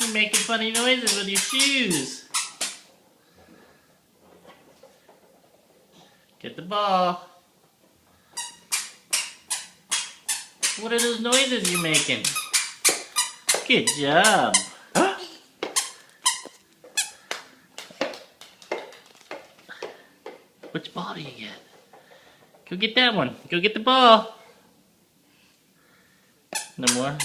You're making funny noises with your shoes. Get the ball. What are those noises you're making? Good job. Which ball do you get? Go get that one. Go get the ball. No more?